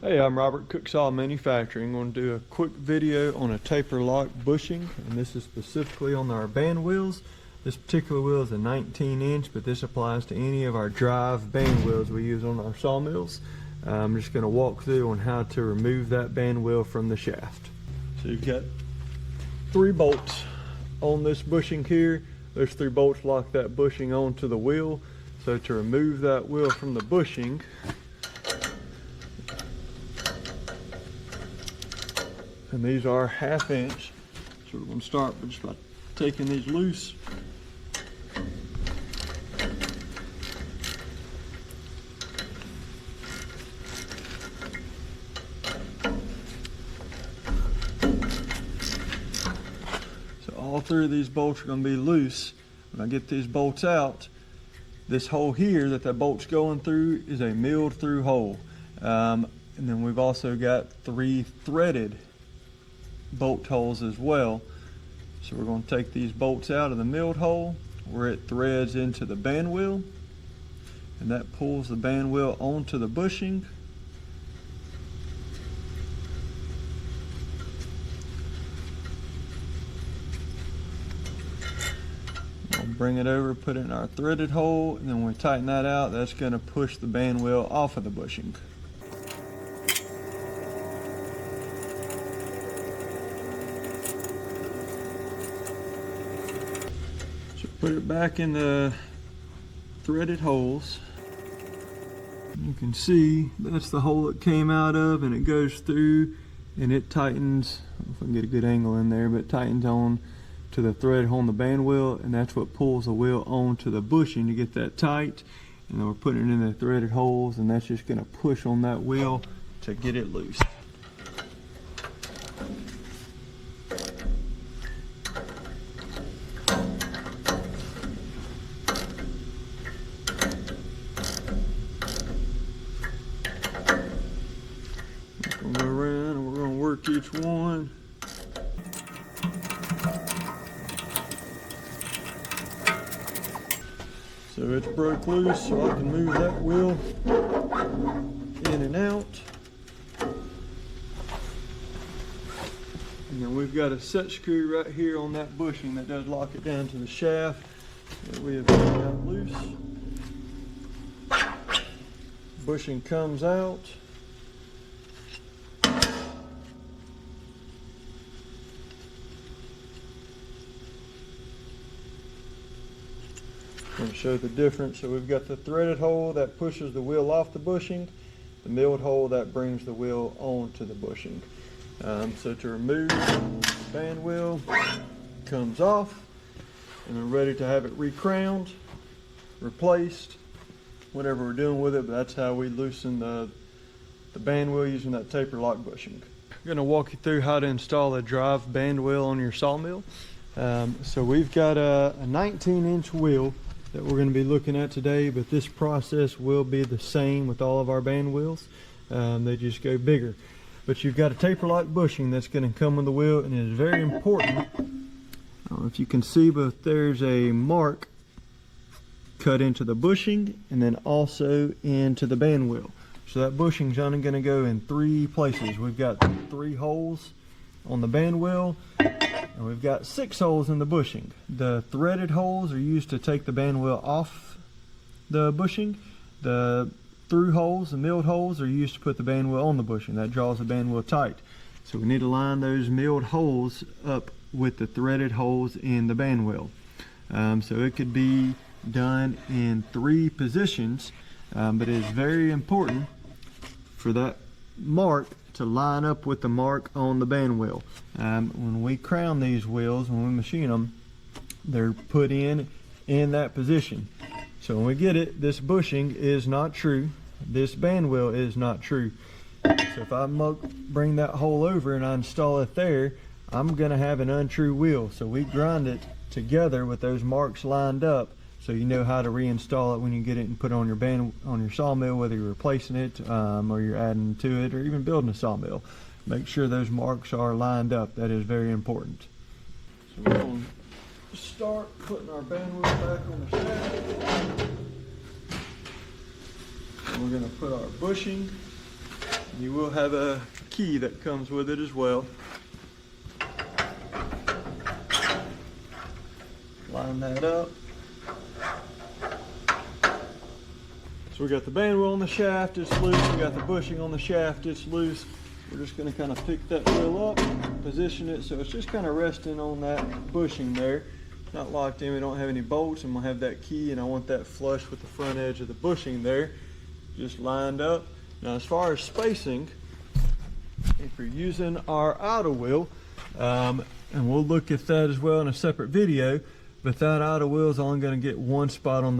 Hey, I'm Robert, Cook Saw Manufacturing. I'm going to do a quick video on a taper lock bushing, and this is specifically on our band wheels. This particular wheel is a 19-inch, but this applies to any of our drive band wheels we use on our sawmills. I'm just going to walk through on how to remove that band wheel from the shaft. So you've got 3 bolts on this bushing here. Those 3 bolts lock that bushing onto the wheel. So to remove that wheel from the bushing, and these are 1/2 inch. So we're going to start just by taking these loose. So all 3 of these bolts are going to be loose. When I get these bolts out, this hole here that bolt's going through is a milled through hole. And then we've also got 3 threaded bolt holes as well. So we're going to take these bolts out of the milled hole where it threads into the band wheel, and that pulls the band wheel onto the bushing. We'll bring it over, put it in our threaded hole, and then when we tighten that out, that's going to push the band wheel off of the bushing. Put it back in the threaded holes. You can see that's the hole it came out of, and it goes through and it tightens. I don't know if I can get a good angle in there, but it tightens on to the thread hole on the band wheel, and that's what pulls the wheel onto the bushing to get that tight. And then we're putting it in the threaded holes, and that's just going to push on that wheel to get it loose. Go around and we're going to work each one. So it's broke loose, so I can move that wheel in and out. And then we've got a set screw right here on that bushing that does lock it down to the shaft that we have taken out loose. Bushing comes out. I'm going to show the difference. So we've got the threaded hole that pushes the wheel off the bushing, the milled hole that brings the wheel onto the bushing. So to remove the band wheel, comes off, and I'm ready to have it recrowned, replaced, whatever we're doing with it, but that's how we loosen the band wheel using that taper lock bushing. I'm going to walk you through how to install a drive band wheel on your sawmill. So we've got a 19-inch wheel that we're going to be looking at today, but this process will be the same with all of our band wheels. They just go bigger. But you've got a taper lock bushing that's going to come with the wheel, and it is very important. I don't know if you can see, but there's a mark cut into the bushing and then also into the band wheel. So that bushing's only going to go in 3 places. We've got 3 holes on the band wheel, and we've got 6 holes in the bushing. The threaded holes are used to take the band wheel off the bushing. The through holes, the milled holes, are used to put the band wheel on the bushing. That draws the band wheel tight. So we need to line those milled holes up with the threaded holes in the band wheel. So it could be done in 3 positions, but it is very important for that mark to line up with the mark on the band wheel. When we crown these wheels, when we machine them, they're put in that position. So when we get it, this bushing is not true. This band wheel is not true. So if I bring that hole over and I install it there, I'm going to have an untrue wheel. So we grind it together with those marks lined up, so you know how to reinstall it when you get it and put it on your sawmill, whether you're replacing it or you're adding to it or even building a sawmill. Make sure those marks are lined up. That is very important. So we're going to start putting our band wheel back on the shaft. And we're going to put our bushing You will have a key that comes with it as well. Line that up. So we got the band wheel on the shaft, it's loose. We got the bushing on the shaft, it's loose. We're just going to kind of pick that wheel up, position it so it's just kind of resting on that bushing there. Not locked in, we don't have any bolts. I'm going to have that key and I want that flush with the front edge of the bushing there. Just lined up. Now as far as spacing, if you're using our idle wheel, and we'll look at that as well in a separate video, but that idle wheel is only going to get one spot on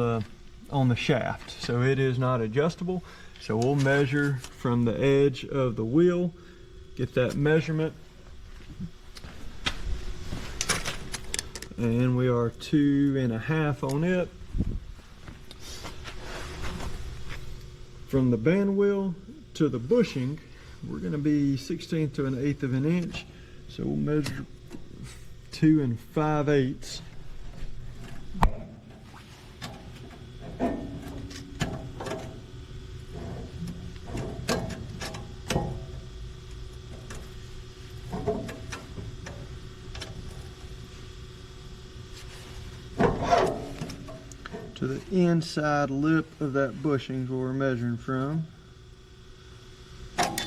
the shaft, so it is not adjustable. So we'll measure from the edge of the wheel, get that measurement, and we are 2.5 on it. From the band wheel to the bushing, we're going to be 1/16 to 1/8 of an inch, so we'll measure 2 5/8. To the inside lip of that bushing is where we're measuring from. And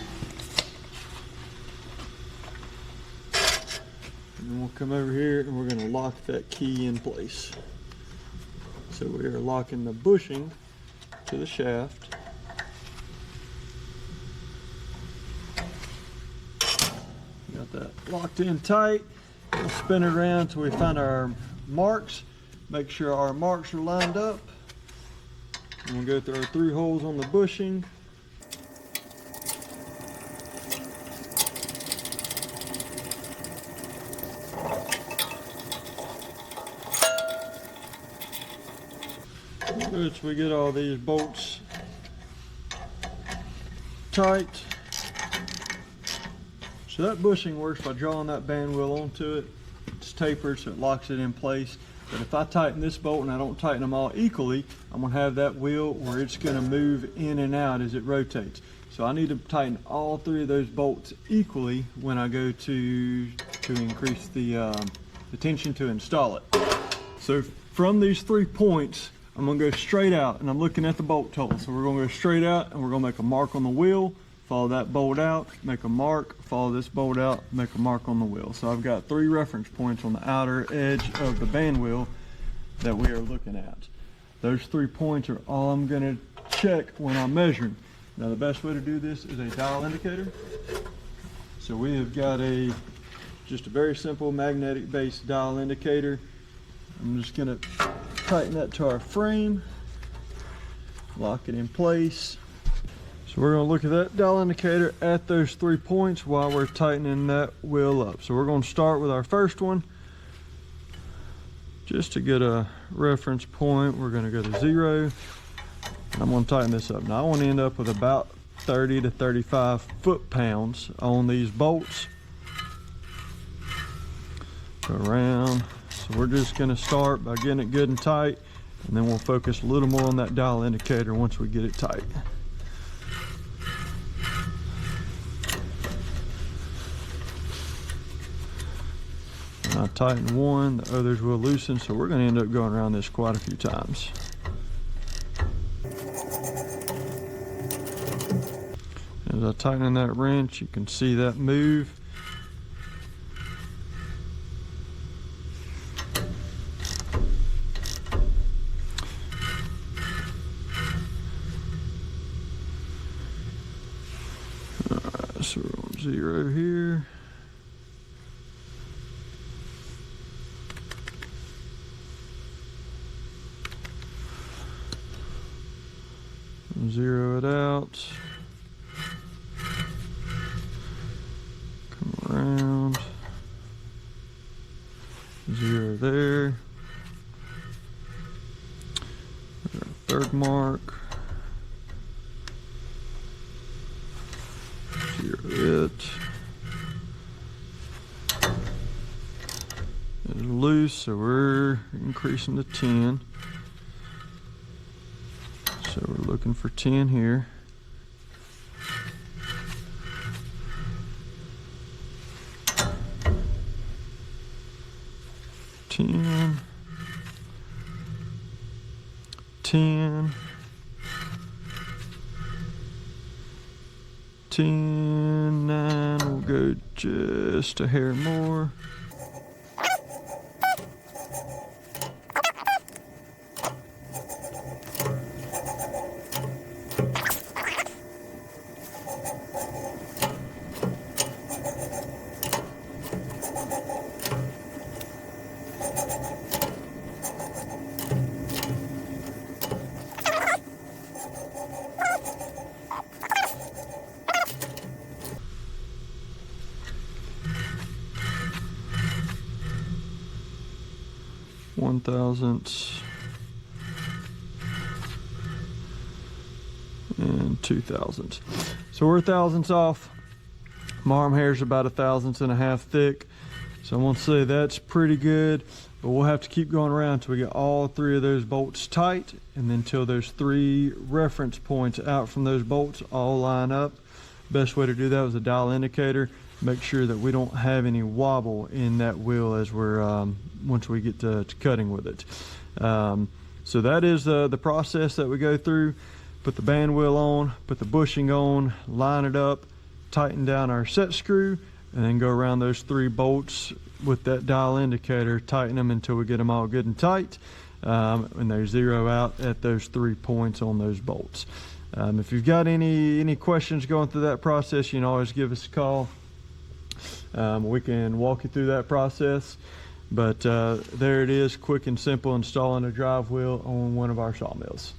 then we'll come over here and we're going to lock that key in place. So we are locking the bushing to the shaft. Got that locked in tight. We'll spin it around until we find our marks. Make sure our marks are lined up. And we'll go through our 3 holes on the bushing. Good, so we get all these bolts tight. So that bushing works by drawing that band wheel onto it. It's tapered so it locks it in place. But if I tighten this bolt and I don't tighten them all equally, I'm going to have that wheel where it's going to move in and out as it rotates. So I need to tighten all 3 of those bolts equally when I go to increase the tension to install it. So from these 3 points, I'm going to go straight out, and I'm looking at the bolt hole. So we're going to go straight out and we're going to make a mark on the wheel, follow that bolt out, make a mark, follow this bolt out, make a mark on the wheel. So I've got 3 reference points on the outer edge of the band wheel that we are looking at. Those 3 points are all I'm going to check when I'm measuring. Now the best way to do this is a dial indicator. So we have got just a very simple magnetic based dial indicator. I'm just going to tighten that to our frame, lock it in place. So we're going to look at that dial indicator at those 3 points while we're tightening that wheel up. So we're going to start with our first one. Just to get a reference point, we're going to go to 0. I'm going to tighten this up. Now I want to end up with about 30 to 35 foot-pounds on these bolts. Go around. So we're just going to start by getting it good and tight, and then we'll focus a little more on that dial indicator once we get it tight. And I tighten one, the others will loosen, so we're going to end up going around this quite a few times. As I tighten in that wrench, you can see that move. So we're on 0 here. Zero it out. Come around. 0 there. Our 3rd mark. 0 it. It's loose, so we're increasing to 10. So we're looking for 10 here. 10, 10, 10, 9, we'll go just a hair more. One thousandths and 2 thousandths. So we're thousandths off. My arm hair is about 1.5 thick. So I'm gonna say that's pretty good, but we'll have to keep going around until we get all 3 of those bolts tight, and then until those 3 reference points out from those bolts all line up. Best way to do that was a dial indicator. Make sure that we don't have any wobble in that wheel as we're once we get to cutting with it. So that is the process that we go through. Put the band wheel on, put the bushing on, line it up, tighten down our set screw, and then go around those 3 bolts with that dial indicator, tighten them until we get them all good and tight, and they zero out at those 3 points on those bolts. If you've got any questions going through that process, you can always give us a call. We can walk you through that process, but there it is, quick and simple installing a drive wheel on one of our sawmills.